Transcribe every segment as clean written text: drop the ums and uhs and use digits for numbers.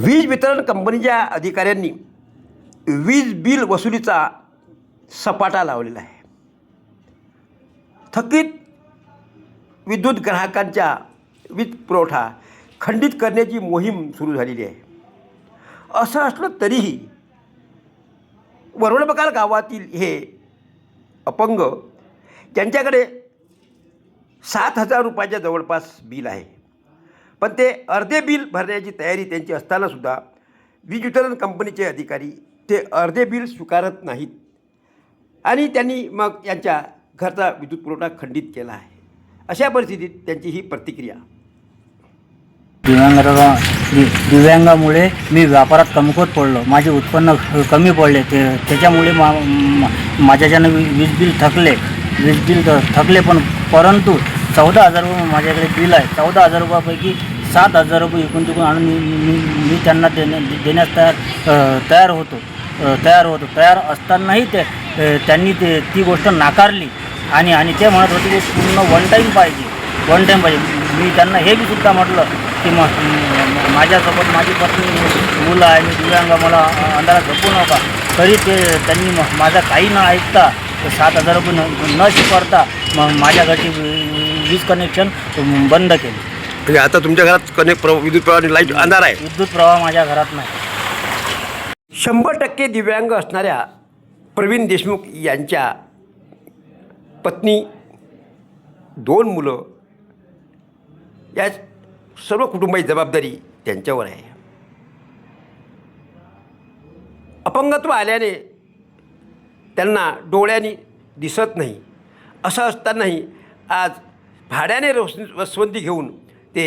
वीज वितरण कंपनीच्या अधिकाऱ्यांनी वीज बिल वसुलीचा सपाटा लावलेला आहे. थकीत विद्युत ग्राहकांच्या वीज पुरवठा खंडित करण्याची मोहीम सुरू झालेली आहे. असं असलं तरीही वरवडबकाल गावातील हे अपंग ज्यांच्याकडे 7,000 रुपयाच्या जवळपास बिल आहे, पण ते अर्धे बिल भरण्याची तयारी त्यांची असतानासुद्धा वीज वितरण कंपनीचे अधिकारी ते अर्धे बिल स्वीकारत नाहीत आणि त्यांनी मग यांच्या घरचा विद्युत पुरवठा खंडित केला आहे. अशा परिस्थितीत त्यांची ही प्रतिक्रिया. दिव्यांगामुळे मी व्यापारात कमकुवत पडलो. माझे उत्पन्न कमी पडले. त्याच्यामुळे माझ्याच्यानं वीज बिल थकले. परंतु 14,000 रुपये माझ्याकडे बिल आहे. 14,000 रुपयापैकी 7,000 रुपये इकून तिकून आणून मी त्यांना देण्यास तयार होतो. तयार असतानाही त्यांनी ती गोष्ट नाकारली आणि ते म्हणत होते की पूर्ण वन टाईम पाहिजे. मी त्यांना हे बी सुद्धा म्हटलं की माझ्यासोबत माझी पत्नी मुलं आहे, मी दिव्यांग, मला अंधारात झोपू नका. तरी त्यांनी माझं काही न ऐकता 7,000 रुपये न स्वीकारता माझ्या घरची वीज कनेक्शन बंद केले. म्हणजे आता तुमच्या घरात विद्युत प्रवाह लाईट अंधार आहे? विद्युत प्रवाह माझ्या घरात नाही. 100% दिव्यांग असणाऱ्या प्रवीण देशमुख यांच्या पत्नी, 2 मुलं, या सर्व कुटुंबाची जबाबदारी त्यांच्यावर आहे. अपंगत्व आल्याने त्यांना डोळ्यांनी दिसत नाही. असं असतानाही आज भाड्याने रसवंती घेऊन ते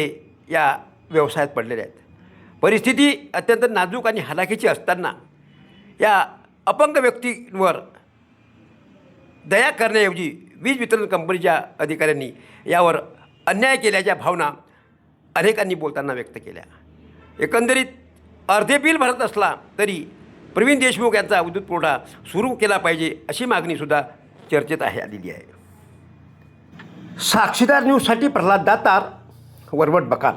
या व्यवसायात पडलेले आहेत. परिस्थिती अत्यंत नाजूक आणि हलाखीची असताना या अपंग व्यक्तींवर दया करण्याऐवजी वीज वितरण कंपनीच्या अधिकाऱ्यांनी यावर अन्याय केल्याच्या भावना अनेकांनी बोलताना व्यक्त केल्या. एकंदरीत अर्धे बिल भरत असला तरी प्रवीण देशमुख यांचा विद्युत पुरवठा सुरू केला पाहिजे अशी मागणीसुद्धा चर्चेत आलेली आहे. साक्षीदार न्यूजसाठी प्रल्हाद दातार, वरवडबकाल.